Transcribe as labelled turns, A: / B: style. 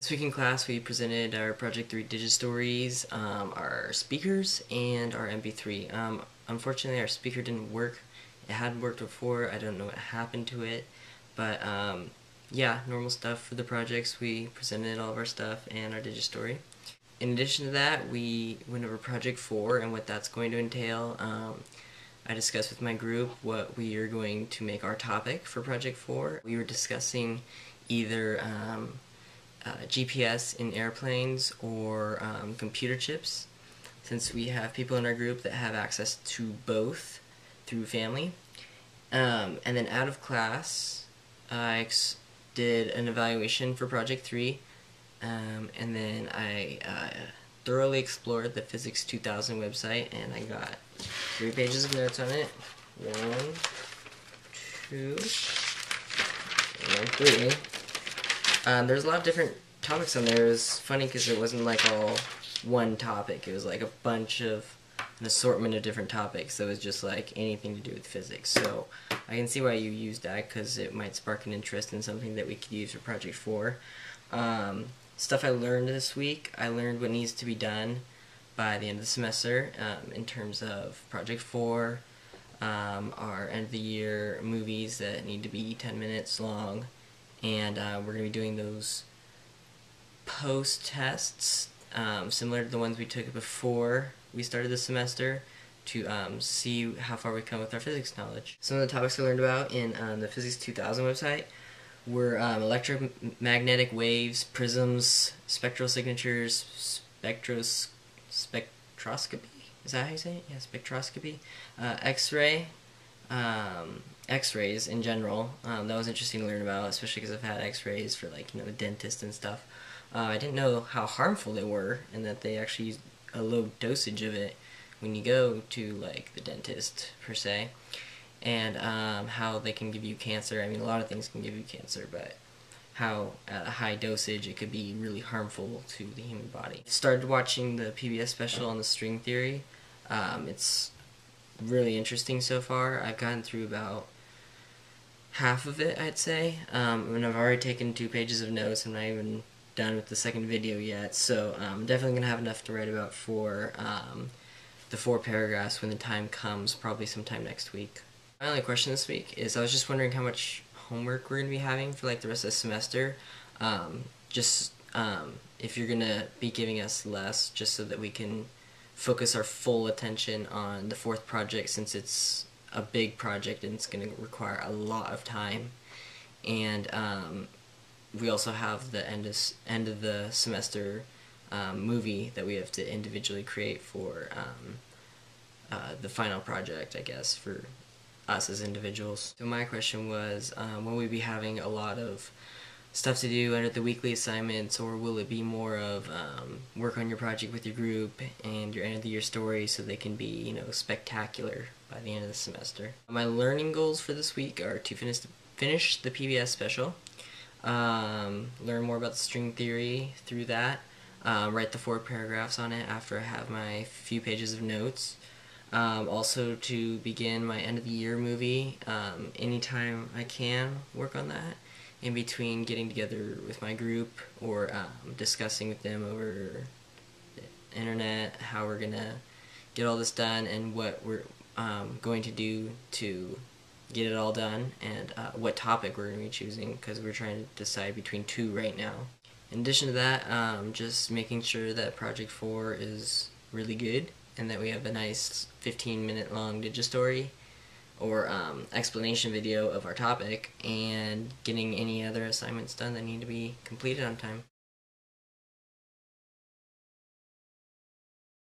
A: This week in class we presented our Project 3 Digistories, our speakers, and our MP3. Unfortunately our speaker didn't work. It hadn't worked before. I don't know what happened to it, but yeah, normal stuff for the projects. We presented all of our stuff and our Digistory. In addition to that, we went over Project 4 and what that's going to entail. I discussed with my group what we are going to make our topic for Project 4. We were discussing either GPS in airplanes or computer chips, since we have people in our group that have access to both through family. And then out of class, I did an evaluation for Project 3, and then I thoroughly explored the Physics 2000 website, and I got 3 pages of notes on it. 1, 2, and 3. There's a lot of different topics on there. It was funny because it wasn't like all one topic. It was like a bunch of an assortment of different topics. So it was just like anything to do with physics. So I can see why you used that, because it might spark an interest in something that we could use for Project 4. Stuff I learned this week. I learned what needs to be done by the end of the semester in terms of Project 4, our end of the year movies that need to be 10 minutes long, and we're going to be doing those post-tests similar to the ones we took before we started the semester to see how far we come with our physics knowledge. Some of the topics I learned about in the Physics 2000 website were electromagnetic waves, prisms, spectral signatures, spectroscopy, is that how you say it? Yeah, spectroscopy, X-ray, X-rays in general. That was interesting to learn about, especially because I've had X-rays for, like, the dentist and stuff. I didn't know how harmful they were, and that they actually use a low dosage of it when you go to, like, the dentist per se, and how they can give you cancer. I mean, a lot of things can give you cancer, but how at a high dosage it could be really harmful to the human body. Started watching the PBS special on the string theory. It's really interesting so far. I've gotten through about half of it, I'd say, and I've already taken 2 pages of notes. I'm not even done with the second video yet, so I'm definitely going to have enough to write about for the 4 paragraphs when the time comes, probably sometime next week. My only question this week is, I was just wondering how much homework we're going to be having for, like, the rest of the semester. If you're going to be giving us less, just so that we can focus our full attention on the 4th project, since it's a big project and it's going to require a lot of time. And we also have the end of the semester movie that we have to individually create for the final project, I guess, for us as individuals. So my question was, will we be having a lot of stuff to do under the weekly assignments, or will it be more of work on your project with your group and your end of the year story so they can be, spectacular by the end of the semester? My learning goals for this week are to finish the PBS special, learn more about the string theory through that, write the 4 paragraphs on it after I have my few pages of notes. Also to begin my end of the year movie anytime I can work on that, in between getting together with my group or discussing with them over the internet how we're gonna get all this done and what we're going to do to get it all done, and what topic we're going to be choosing, because we're trying to decide between 2 right now. In addition to that, just making sure that Project 4 is really good, and that we have a nice 15-minute long Digistory or explanation video of our topic, and getting any other assignments done that need to be completed on time.